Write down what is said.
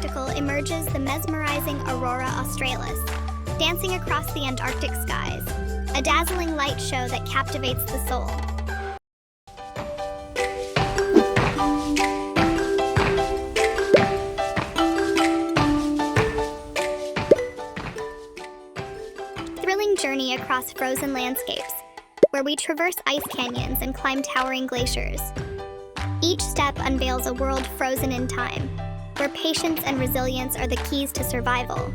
spectacle emerges the mesmerizing Aurora Australis, dancing across the Antarctic skies, a dazzling light show that captivates the soul. Thrilling journey across frozen landscapes, where we traverse ice canyons and climb towering glaciers. Each step unveils a world frozen in time, where patience and resilience are the keys to survival.